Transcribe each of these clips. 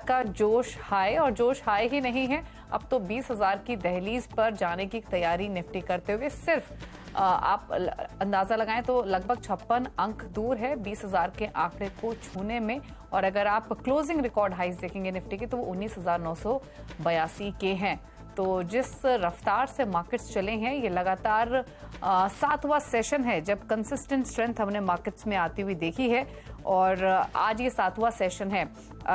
का जोश हाई, और जोश हाई ही नहीं है, अब तो 20,000 की दहलीज पर जाने की तैयारी निफ्टी करते हुए सिर्फ आप अंदाजा लगाएं तो लगभग 56 अंक दूर है 20,000 के आंकड़े को छूने में। और अगर आप क्लोजिंग रिकॉर्ड हाइज देखेंगे निफ्टी के तो वो 19,982 के हैं। तो जिस रफ्तार से मार्केट्स चले हैं, ये लगातार 7वां सेशन है जब कंसिस्टेंट स्ट्रेंथ हमने मार्केट्स में आती हुई देखी है, और आज ये 7वां सेशन है।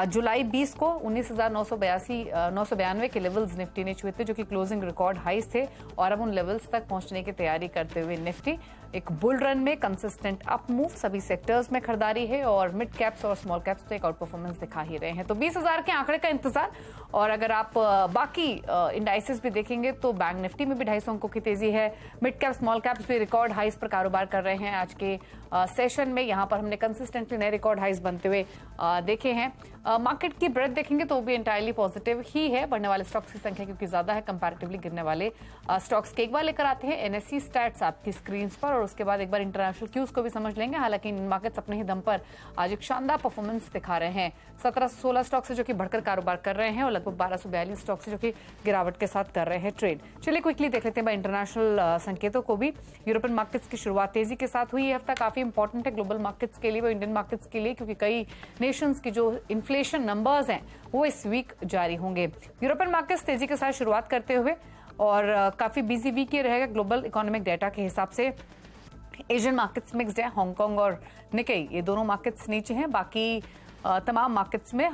जुलाई 20 को 19,992 के लेवल्स निफ्टी ने छुए थे, जो कि क्लोजिंग रिकॉर्ड हाईज थे, और अब उन लेवल्स तक पहुंचने की तैयारी करते हुए निफ्टी एक बुल रन में कंसिस्टेंट अप मूव, सभी सेक्टर्स में खरीदारी है, और मिड कैप्स और स्मॉल कैप्स तो एक आउट परफॉर्मेंस दिखा ही रहे हैं। तो 20,000 के आंकड़े का इंतजार। और अगर आप बाकी इंडाइसेस भी देखेंगे तो बैंक निफ्टी में भी 250 अंकों की तेजी है, मिड कैप स्मॉल कैप्स भी रिकॉर्ड हाइज पर कारोबार कर रहे हैं आज के सेशन में। यहां पर हमने कंसिस्टेंटली नए रिकॉर्ड हाइज बनते हुए देखे हैं। मार्केट की ब्रेथ देखेंगे तो भी एंटायरली पॉजिटिव ही है, बढ़ने वाले स्टॉक्स की संख्या क्योंकि ज्यादा है कंपैरेटिवली गिरने वाले स्टॉक्स के। एक बार लेकर आते हैं एनएससी स्टैट्स आपकी स्क्रीन पर, और उसके बाद एक बार इंटरनेशनल क्यूज को भी समझ लेंगे। हालांकि इन मार्केट्स अपने ही दम पर आज एक शानदार परफॉर्मेंस दिखा रहे हैं। 1716 स्टॉक्स है जो कि बढ़कर कारोबार कर रहे हैं, और लगभग 1242 स्टॉक्स है जो कि गिरावट के साथ कर रहे हैं ट्रेड। चलिए क्विकली देख लेते हैं इंटरनेशनल संकेतों को भी। यूरोपियन मार्केट्स की शुरुआत तेजी के साथ हुई। ये हफ्ता काफी इंपॉर्टेंट है ग्लोबल मार्केट्स के लिए, वो इंडियन मार्केट्स के लिए, क्योंकि कई नेशंस की जो इन्फ्लेशन नंबर्स हैं वो इस वीक जारी होंगे। यूरोपियन मार्केट्स तेजी के साथ शुरुआत करते हुए, और काफी बिजी वीक ये रहेगा ग्लोबल इकोनॉमिक डेटा के हिसाब से। एशियन मार्केट्स मिक्स्ड है, हांगकांग और निकेई ये दोनों मार्केट्स नीचे हैं, बाकी तमाम मार्केट्स में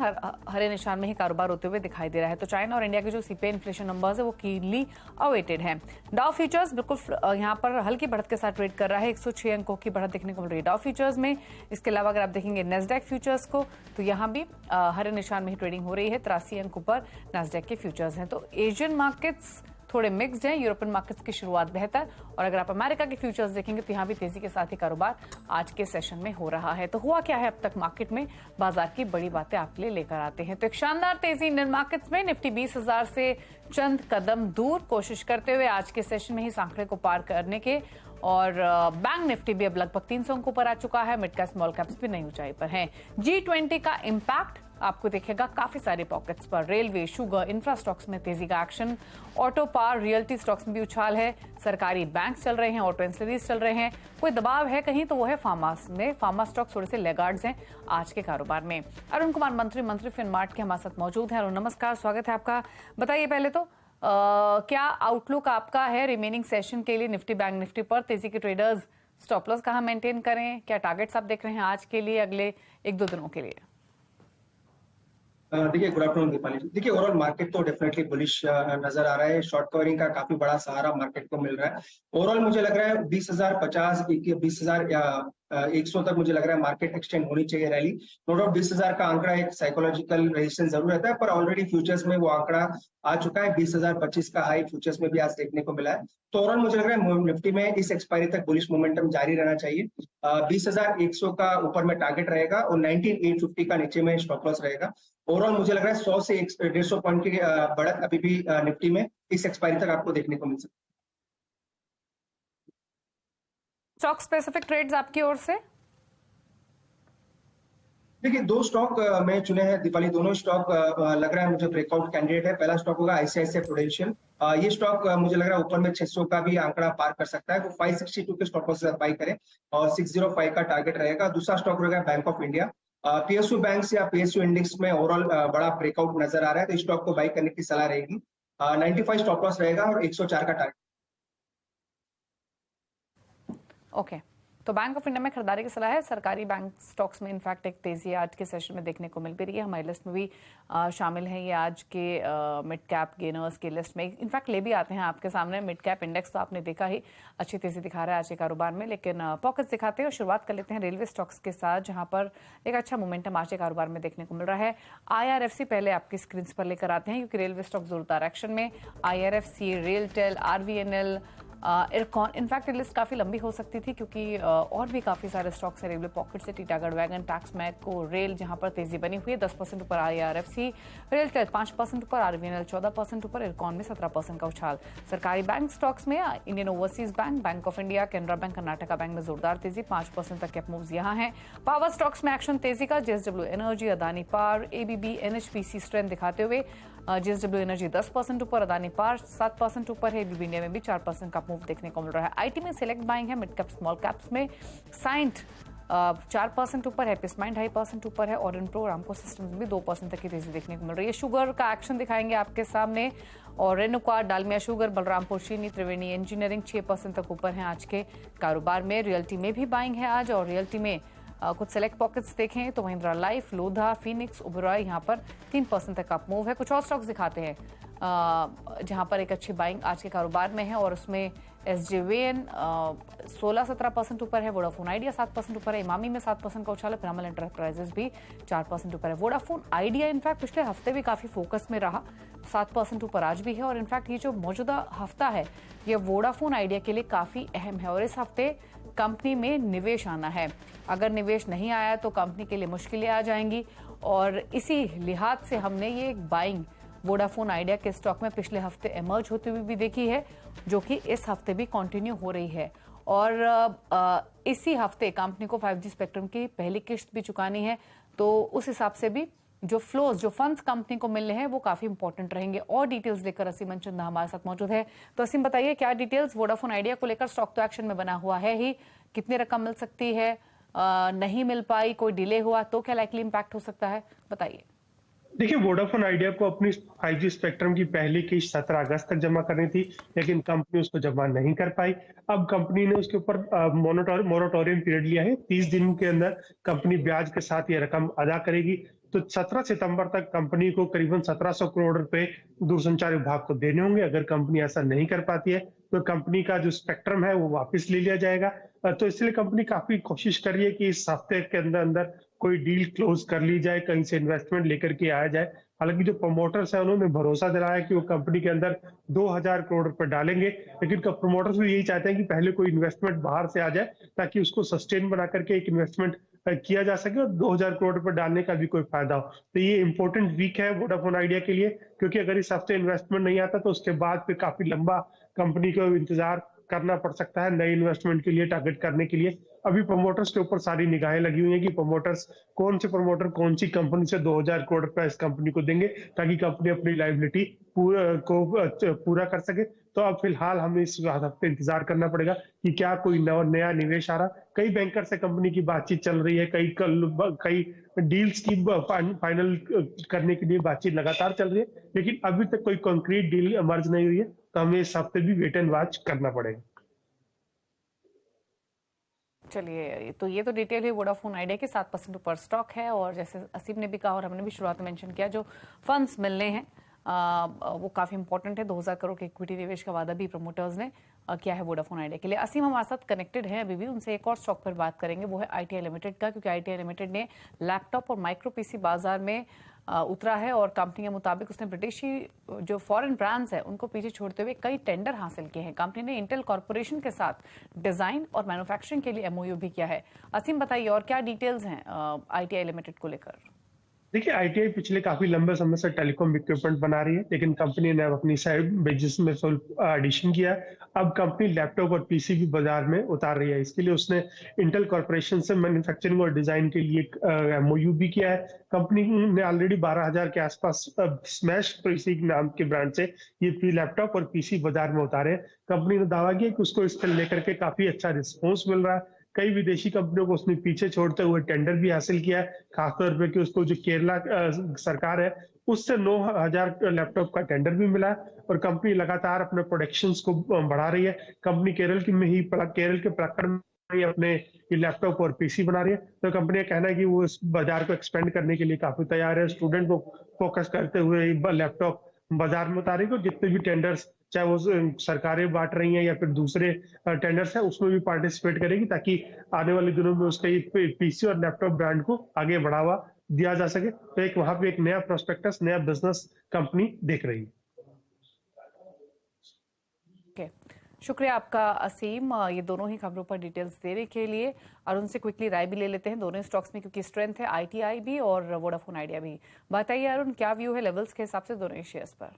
हरे निशान में ही कारोबार होते हुए दिखाई दे रहा है। तो चाइना और इंडिया के जो सीपीआई इन्फ्लेशन नंबर्स है वो कीनली अवेटेड हैं। डाउ फ्यूचर्स बिल्कुल यहाँ पर हल्की बढ़त के साथ ट्रेड कर रहा है, 106 अंकों की बढ़त देखने को मिल रही है डाउ फ्यूचर्स में। इसके अलावा अगर आप देखेंगे नेस्डैक फ्यूचर्स को तो यहाँ भी हरे निशान में ही ट्रेडिंग हो रही है, 83 अंकों पर नेस्डैक के फ्यूचर्स हैं। तो एशियन मार्केट्स थोड़े मिक्स्ड हैं, यूरोपियन मार्केट्स की शुरुआत बेहतर। और अगर आप अमेरिका के फ्यूचर्स देखेंगे तो यहाँ भी तेजी के साथ ही कारोबार आज के सेशन में हो रहा है। तो हुआ क्या है अब तक मार्केट में, बाजार की बड़ी बातें आपके लिए लेकर आते हैं। तो एक शानदार तेजी इंडियन मार्केट्स में, निफ्टी 20,000 से चंद कदम दूर, कोशिश करते हुए आज के सेशन में ही इस आंकड़े को पार करने के। और बैंक निफ्टी भी अब लगभग 300 अंकों पर आ चुका है, मिड कैप स्मॉल कैप्स भी नई ऊंचाई पर हैं। G20 का इंपैक्ट आपको दिखेगा काफी सारे पॉकेट्स पर, रेलवे, शुगर, इंफ्रा स्टॉक्स में तेजी का action, auto, power, realty stocks में भी उछाल है, सरकारी बैंक चल रहे हैं, ऑटो एंसिलरीज चल रहे हैं। कोई दबाव है कहीं तो वो है फार्मा में, फार्मा स्टॉक्स थोड़े से लेगार्ड्स हैं आज के कारोबार में। अरुण कुमार मंत्री फिनमार्ट के हमारे साथ मौजूद हैं। अरुण नमस्कार, स्वागत है आपका। बताइए पहले तो क्या आउटलुक आपका है रिमेनिंग सेशन के लिए निफ्टी बैंक निफ्टी पर? तेजी के ट्रेडर्स स्टॉप लॉस कहाँ मेंटेन करें, क्या टारगेट्स आप देख रहे हैं आज के लिए, अगले 1-2 दिनों के लिए? देखिए, गुड आफ्टरनून दीपाली जी। देखिए, ओवरऑल मार्केट तो डेफिनेटली बुलिश नजर आ रहा है। शॉर्ट कवरिंग का काफी बड़ा सहारा मार्केट को मिल रहा है। ओवरऑल मुझे लग रहा है 20,050 20,100 तक मुझे लग रहा है मार्केट एक्सटेंड होनी चाहिए रैली। नो डाउट 20,000 का आंकड़ा एक साइकोलॉजिकल रेजिस्टेंस जरूर रहता है, पर ऑलरेडी फ्यूचर्स में वो आंकड़ा आ चुका है। 20,025 का हाई फ्यूचर्स में भी आज देखने को मिला है। तो ओवरऑल मुझे लग रहा है निफ्टी में इस एक्सपायरी तक बुलिश मोमेंटम जारी रहना चाहिए। 20,100 का ऊपर में टारगेट रहेगा, और 19,850 का नीचे में स्टॉप लॉस रहेगा। ओवरऑल मुझे लग रहा है 100 से 150 पॉइंट की बढ़त अभी भी निफ्टी में इस एक्सपायरी तक आपको देखने को मिल सकती है। स्टॉक स्पेसिफिक ट्रेड्स आपकी ओर से? देखिए, 2 स्टॉक मैं चुने हैं दीपाली। दोनों स्टॉक लग रहा है मुझे ब्रेकआउट कैंडिडेट है। पहला स्टॉक होगा आईसीआईसीआई प्रूडेंशियल। ये स्टॉक मुझे लग रहा है ऊपर में 600 का भी आंकड़ा पार कर सकता है, वो 562 के स्टॉप लॉस के साथ बाई करें, और 605 का टारगेट रहेगा। दूसरा स्टॉक रहेगा bank of India. PSU bank या पीएसयू इंडेक्स में ओवरऑल बड़ा ब्रेकआउट नजर आ रहा है, तो स्टॉक को बाई करने की सलाह रहेगी। 95 स्टॉप लॉस रहेगा और 104 का टारगेट। ओके, तो बैंक ऑफ इंडिया में खरीदारी की सलाह है। सरकारी बैंक स्टॉक्स में इनफैक्ट एक तेजी आज के सेशन में देखने को मिल भी रही है। हमारी लिस्ट में भी शामिल है ये आज के मिड कैप गेनर्स की लिस्ट में। इनफैक्ट ले भी आते हैं आपके सामने। मिड कैप इंडेक्स तो आपने देखा ही अच्छी तेजी दिखा रहा है आज के कारोबार में, लेकिन पॉकेट्स दिखाते हैं। और शुरुआत कर लेते हैं रेलवे स्टॉक्स के साथ, जहां पर एक अच्छा मोमेंटम आज के कारोबार में देखने को मिल रहा है। IRFC पहले आपकी स्क्रीन पर लेकर आते हैं, क्योंकि रेलवे स्टॉक जोरदार एक्शन में। IRFC, RailTel, RVNL, IRCON, in fact list काफ़ी लंबी हो सकती थी क्योंकि और भी काफ़ी सारे स्टॉक्स हैं रेलवे पॉकेट से, टीटागढ़ वैगन, टैक्समैको, रेल जहां पर तेजी बनी हुई है 10% ऊपर, IRFC रेल 5% ऊपर, RVNL 14% ऊपर, इरकॉन में 17% का उछाल। सरकारी बैंक स्टॉक्स में Indian overseas bank, bank of India, Canara bank, Karnataka bank में जोरदार तेजी, 5% तक के मूव्स यहाँ हैं। पावर स्टॉक्स में एक्शन तेजी का, JSW energy, Adani power, ABB, NHPC strength दिखाते हुए। JSW एनर्जी 10% ऊपर, अदानी पावर 7% ऊपर है, ABB इंडिया में भी 4% का मूव देखने को मिल रहा है। IT में सिलेक्ट बाइंग है, मिड कैप स्मॉल कैप्स में साइंट 4% ऊपर है, पिसमाइंड 2.5% ऊपर है, और इन प्रोग्राम सिस्टम्स भी 2% तक की तेजी देखने को मिल रही है। शुगर का एक्शन दिखाएंगे आपके सामने, और रेणुका, डालमिया शुगर, बलरामपुर चीनी, त्रिवेणी इंजीनियरिंग 6% तक ऊपर है आज के कारोबार में। रियल्टी में भी बाइंग है आज, और रियल्टी में कुछ सेलेक्ट पॉकेट्स देखें तो महिंद्रा लाइफ, लोधा, फिनिक्स, ओबेरॉय यहाँ पर 3% तक का मूव है। कुछ और स्टॉक्स दिखाते हैं जहां पर एक अच्छी बाइंग आज के कारोबार में है, और उसमें SJVN 16-17% ऊपर है, वोडाफोन आइडिया 7% ऊपर है, इमामी में 7% का उछाल है, पिरामल एंटरप्राइजेस भी 4% ऊपर है। वोडाफोन आइडिया इनफैक्ट पिछले हफ्ते भी काफी फोकस में रहा, 7% ऊपर आज भी है, और इनफैक्ट ये जो मौजूदा हफ्ता है ये वोडाफोन आइडिया के लिए काफी अहम है, और इस हफ्ते कंपनी में निवेश आना है। अगर निवेश नहीं आया तो कंपनी के लिए मुश्किलें आ जाएंगी, और इसी लिहाज से हमने ये बाइंग वोडाफोन आइडिया के स्टॉक में पिछले हफ्ते इमर्ज होती हुई भी देखी है, जो कि इस हफ्ते भी कंटिन्यू हो रही है। और इसी हफ्ते कंपनी को 5G स्पेक्ट्रम की पहली किश्त भी चुकानी है, तो उस हिसाब से भी जो फ्लोज, जो फंड्स कंपनी को मिलने हैं वो काफी इंपॉर्टेंट रहेंगे। और डिटेल्स लेकर असीम मनचंदा हमारे साथ मौजूद है। तो असीम बताइए, क्या डिटेल्स वोडाफोन आइडिया को लेकर? स्टॉक तो एक्शन में बना हुआ है ही, कितनी रकम मिल सकती है, नहीं मिल पाई, कोई डिले हुआ तो क्या लाइकली इंपैक्ट हो सकता है, बताइए। देखिए, वोडाफोन आइडिया को अपनी 5G स्पेक्ट्रम की पहली किश्त 17 अगस्त तक जमा करनी थी, लेकिन कंपनी उसको जमा नहीं कर पाई। अब कंपनी ने उसके ऊपर मोरेटोरियम पीरियड लिया है। 30 दिन के अंदर कंपनी ब्याज के साथ ये रकम अदा करेगी। तो 17 सितंबर तक कंपनी को करीबन 1700 करोड़ रुपए दूरसंचार विभाग को देने होंगे। अगर कंपनी ऐसा नहीं कर पाती है तो कंपनी का जो स्पेक्ट्रम है वो वापस ले लिया जाएगा। तो इसलिए कंपनी काफी कोशिश कर रही है कि इस हफ्ते के अंदर अंदर कोई डील क्लोज कर ली जाए, कहीं से इन्वेस्टमेंट लेकर के आया जाए। हालांकि जो प्रमोटर्स हैं उन्होंने भरोसा दिलाया कि वो कंपनी के अंदर 2000 करोड़ रुपए डालेंगे, लेकिन प्रमोटर्स भी यही चाहते हैं कि पहले कोई इन्वेस्टमेंट बाहर से आ जाए ताकि उसको सस्टेन बना करके एक इन्वेस्टमेंट किया जा सके और 2000 करोड़ रुपए डालने का भी कोई फायदा हो। तो ये इंपॉर्टेंट वीक है वोडाफोन आइडिया के लिए, क्योंकि अगर इस हफ्ते इन्वेस्टमेंट नहीं आता तो उसके बाद फिर काफी लंबा कंपनी को इंतजार करना पड़ सकता है नए इन्वेस्टमेंट के लिए, टारगेट करने के लिए। अभी प्रमोटर्स के ऊपर सारी निगाहें लगी हुई हैं कि प्रमोटर्स कौन से प्रमोटर कौन सी कंपनी से 2000 करोड़ रुपए इस कंपनी को देंगे ताकि कंपनी अपनी लायबिलिटी पूरा कर सके। तो अब फिलहाल हमें इस हफ्ते इंतजार करना पड़ेगा कि क्या कोई नया निवेश आ रहा। कई बैंकर से कंपनी की बातचीत चल रही है, कई डील्स की फाइनल करने के लिए बातचीत लगातार चल रही है, लेकिन अभी तक कोई कॉन्क्रीट डील इमर्ज नहीं हुई है। तो हमें इस हफ्ते भी वेट एंड वॉच करना पड़ेगा। चलिए, तो ये तो डिटेल है वोडाफोन आइडिया के 7% ऊपर स्टॉक है, और जैसे असीम ने भी कहा और हमने भी शुरुआत में मेंशन किया, जो फंड्स मिलने हैं वो काफ़ी इंपॉर्टेंट है। 2000 करोड़ के इक्विटी निवेश का वादा भी प्रमोटर्स ने किया है वोडाफोन आइडिया के लिए। असीम हमारे साथ कनेक्टेड है अभी भी, उनसे एक और स्टॉक पर बात करेंगे, वो है ITI लिमिटेड का, क्योंकि ITI लिमिटेड ने लैपटॉप और माइक्रो PC बाजार में उतरा है, और कंपनी के मुताबिक उसने ब्रिटिशी जो फॉरेन ब्रांड्स है उनको पीछे छोड़ते हुए कई टेंडर हासिल किए हैं। कंपनी ने इंटेल कॉर्पोरेशन के साथ डिजाइन और मैन्युफैक्चरिंग के लिए MOU भी किया है। असीम बताइए, और क्या डिटेल्स हैं ITI लिमिटेड को लेकर? देखिए, ITI पिछले काफी लंबे समय से टेलीकॉम इक्विपमेंट बना रही है, लेकिन कंपनी ने अब अपनी साइड बिजनेस में फुल एडिशन किया है। अब कंपनी लैपटॉप और PC भी बाजार में उतार रही है। इसके लिए उसने इंटेल कॉर्पोरेशन से मैन्युफैक्चरिंग और डिजाइन के लिए एक MOU भी किया है। कंपनी ने ऑलरेडी 12000 के आसपास स्मैश PC नाम के ब्रांड से ये लैपटॉप और PC बाजार में उतारे। कंपनी ने दावा किया कि उसको इसको लेकर के काफी अच्छा रिस्पॉन्स मिल रहा है। कई विदेशी कंपनियों को उसने पीछे छोड़ते हुए टेंडर भी हासिल किया है, खासतौर पे कि उसको जो केरला सरकार है उससे 9000 लैपटॉप का टेंडर भी मिला है, और कंपनी लगातार अपने प्रोडक्शंस को बढ़ा रही है। कंपनी केरल के पलक्कड़ में अपने ये लैपटॉप और PC बना रही है। तो कंपनी का कहना है कि वो इस बाजार को एक्सपेंड करने के लिए काफी तैयार है। स्टूडेंट को फोकस करते हुए लैपटॉप बाजार में उतारेगी, और जितने भी टेंडर्स चाहे वो सरकारें बांट रही हैं या फिर दूसरे टेंडर्स हैं उसमें भी पार्टिसिपेट करेगी, ताकि आने वाले दिनों में उसके PC और लैपटॉप ब्रांड को आगे बढ़ावा दिया जा सके। तो एक वहां पे एक नया प्रोस्पेक्टस, नया बिजनेस कंपनी देख रही है। शुक्रिया आपका असीम, ये दोनों ही खबरों पर डिटेल्स देने के लिए। और उनसे क्विकली राय भी ले लेते हैं दोनों स्टॉक्स में, क्योंकि स्ट्रेंथ है आईटीआई भी और वोडाफोन आइडिया भी। बताइए अरुण, क्या व्यू है लेवल्स के हिसाब से दोनों ही शेयर्स पर?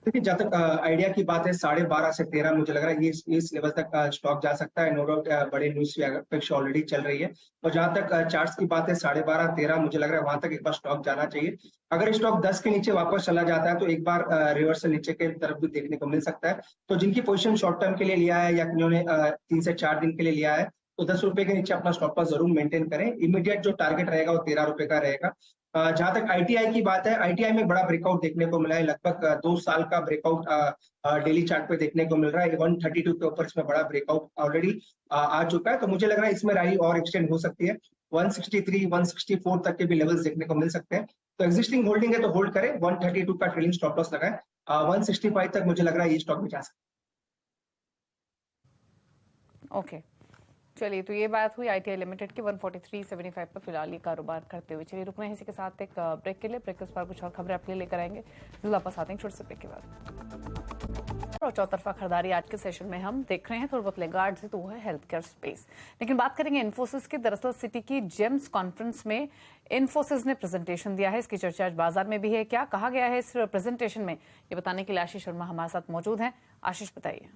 देखिए, जहाँ तक आइडिया की बात है 12.5 से 13 मुझे लग रहा है इस लेवल तक स्टॉक जा सकता है। नो डाउट बड़े न्यूज की अपेक्षा ऑलरेडी चल रही है। और जहाँ तक चार्ट्स की बात है 12.5 13 मुझे लग रहा है वहां तक एक बार स्टॉक जाना चाहिए। अगर स्टॉक 10 के नीचे वापस चला जाता है तो एक बार रिवर्सल नीचे के तरफ भी देखने को मिल सकता है। तो जिनकी पोजीशन शॉर्ट टर्म के लिए लिया है या जिन्होंने 3 से 4 दिन के लिए लिया है तो 10 रुपए के नीचे अपना स्टॉप लॉस जरूर मेंटेन करें। इमीडिएट जो टारगेट रहेगा वो 13 रुपए का रहेगा। जहां तक आईटीआई की बात है, आईटीआई में बड़ा ब्रेकआउट देखने को मिला है। लगभग 2 साल का ब्रेकआउट डेली चार्ट पे देखने को मिल रहा है। 132 के ऊपर इसमें बड़ा ब्रेकआउट ऑलरेडी आ चुका है। तो मुझे लग रहा है इसमें रैली और एक्सटेंड हो सकती है। 163 164 तक के भी लेवल्स देखने को मिल सकते हैं। तो एग्जिस्टिंग होल्डिंग है तो होल्ड करें। 132 का ट्रेलिंग स्टॉप लॉस लगाए। 165 तक मुझे लग रहा है ये स्टॉक में जा सकता है। ओके, चलिए, तो ये बात हुई आईटीआई लिमिटेड की 143.75 पर फिलहाल ये कारोबार करते हुए। चलिए रुकना है इसी के साथ एक ब्रेक के लिए। ब्रेक के उस पर कुछ और खबरें आपके लिए लेकर आएंगे। जल्द वापस आते हैं छोटे से ब्रेक के बाद। और चौतरफा खरीदारी आज के सेशन में हम देख रहे हैं थोड़ा बहुत लेगार्ड से, तो वो है हेल्थ केयर स्पेस। लेकिन बात करेंगे इन्फोसिस की। दरअसल सिटी की जेम्स कॉन्फ्रेंस में इन्फोसिस ने प्रेजेंटेशन दिया है। इसकी चर्चा आज बाजार में भी है। क्या कहा गया है इस प्रेजेंटेशन में, ये बताने के लिए आशीष शर्मा हमारे साथ मौजूद हैं। आशीष, बताइए।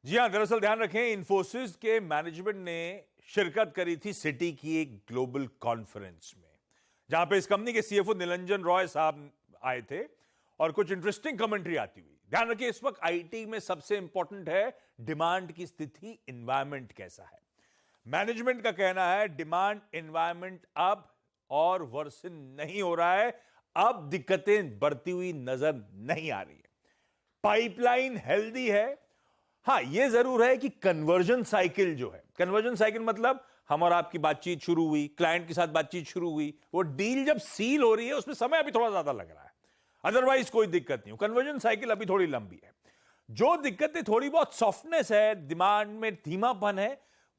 जी हाँ, दरअसल ध्यान रखें, इन्फोसिस के मैनेजमेंट ने शिरकत करी थी सिटी की एक ग्लोबल कॉन्फ्रेंस में, जहां पे इस कंपनी के सीएफओ निरंजन रॉय साहब आए थे और कुछ इंटरेस्टिंग कमेंट्री आती हुई। ध्यान रखिए, इस वक्त आईटी में सबसे इंपॉर्टेंट है डिमांड की स्थिति, एनवायरमेंट कैसा है। मैनेजमेंट का कहना है डिमांड एनवायरमेंट अब और वर्सन नहीं हो रहा है, अब दिक्कतें बढ़ती हुई नजर नहीं आ रही है, पाइपलाइन हेल्दी है। हाँ, यह जरूर है कि कन्वर्जन साइकिल जो है, कन्वर्जन साइकिल मतलब हम और आपकी बातचीत शुरू हुई, क्लाइंट के साथ बातचीत शुरू हुई, वो डील जब सील हो रही है उसमें समय अभी थोड़ा ज्यादा लग रहा है। अदरवाइज कोई दिक्कत नहीं हो, कन्वर्जन साइकिल अभी थोड़ी लंबी है। जो दिक्कतें, थोड़ी बहुत सॉफ्टनेस है, डिमांड में धीमापन है,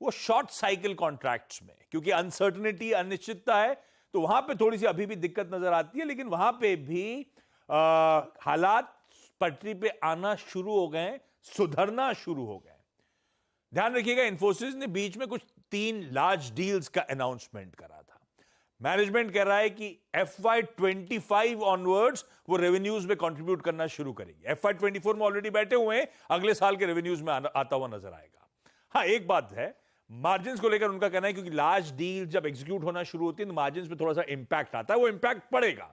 वो शॉर्ट साइकिल कॉन्ट्रैक्ट्स में, क्योंकि अनसर्टनिटी, अनिश्चितता है, तो वहां पे थोड़ी सी अभी भी दिक्कत नजर आती है। लेकिन वहां पे भी हालात पटरी पे आना शुरू हो गए, सुधरना शुरू हो गए। ध्यान रखिएगा, इन्फोसिस ने बीच में कुछ 3 लार्ज डील्स का अनाउंसमेंट करा था। मैनेजमेंट कह रहा है कि FY25 ऑनवर्ड्स वो रेवेन्यूज में कंट्रीब्यूट करना शुरू करेगी। FY24 में ऑलरेडी बैठे हुए हैं, अगले साल के रेवेन्यूज में आता हुआ नजर आएगा। हाँ, एक बात है, मार्जिन्स को लेकर उनका कहना है क्योंकि लार्ज डील जब एग्जीक्यूट होना शुरू होती है तो मार्जिन्स पे थोड़ा सा इंपैक्ट आता है, वो इंपैक्ट पड़ेगा।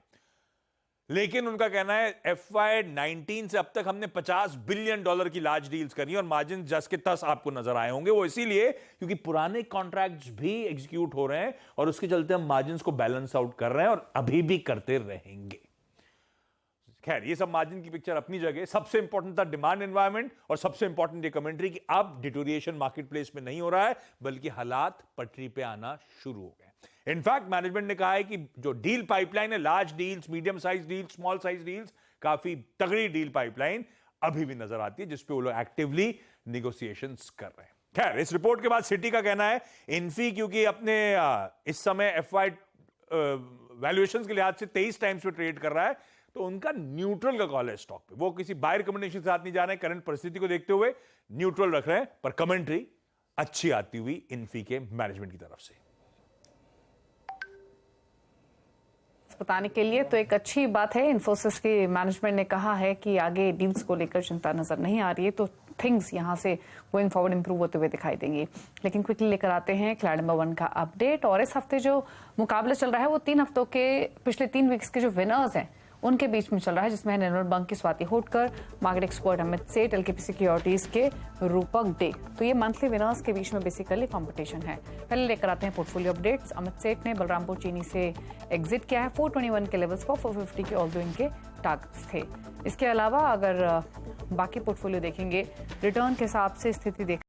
लेकिन उनका कहना है FY19 से अब तक हमने $50 बिलियन की लार्ज डील्स करी और मार्जिन जस के तस आपको नजर आए होंगे। वो इसीलिए क्योंकि पुराने कॉन्ट्रैक्ट्स भी एग्जीक्यूट हो रहे हैं और उसके चलते हम मार्जिन्स को बैलेंस आउट कर रहे हैं और अभी भी करते रहेंगे। खैर, ये सब मार्जिन की पिक्चर अपनी जगह। सबसे इंपॉर्टेंट था डिमांड एनवायरनमेंट और सबसे इंपॉर्टेंट ये कमेंट्री कि अब डिटोरिएशन मार्केट प्लेस में नहीं हो रहा है, बल्कि हालात पटरी पे आना शुरू हो गए। इनफैक्ट मैनेजमेंट ने कहा है कि जो डील पाइपलाइन है, large deals, medium size deals, small size deals, काफी तगड़ी डील पाइपलाइन अभी भी नजर आती है, जिसपे वो लोग एक्टिवली निगोसिएशंस कर रहे हैं। खैर, इस रिपोर्ट के बाद सिटी का कहना है इन्फी क्योंकि अपने इस समय FY वैल्यूएशंस के लिहाज से 23 टाइम्स पे ट्रेड कर रहा है, तो उनका न्यूट्रल का कॉल है स्टॉक पे। वो किसी बायर कमेंटेशन के साथ नहीं जा रहे हैं, करंट परिस्थिति को देखते हुए न्यूट्रल रख रहे हैं, पर कमेंट्री अच्छी आती हुई इन्फी के मैनेजमेंट की तरफ से। बताने के लिए तो एक अच्छी बात है, इन्फोसिस की मैनेजमेंट ने कहा है कि आगे डील्स को लेकर चिंता नजर नहीं आ रही है, तो थिंग्स यहां से गोइंग फॉरवर्ड इंप्रूव होते हुए दिखाई देंगे। लेकिन क्विकली लेकर आते हैं खिलाड़ी नंबर 1 का अपडेट। और इस हफ्ते जो मुकाबला चल रहा है वो 3 हफ्तों के, पिछले 3 वीक्स के जो विनर्स हैं उनके बीच में चल रहा है, जिसमें है निर्मल बैंक की स्वाति होटकर, मार्केट एक्सपर्ट अमित सेठ, LKP सिक्योरिटीज के रूपक डे। तो ये मंथली विनर्स के बीच में बेसिकली कंपटीशन है। पहले लेकर आते हैं पोर्टफोलियो अपडेट्स। अमित सेठ ने बलरामपुर चीनी से एग्जिट किया है 421 के लेवल्स पर, 450 के ऑल्दो इनके टारगेट्स थे। इसके अलावा अगर बाकी पोर्टफोलियो देखेंगे, रिटर्न के हिसाब से स्थिति देखा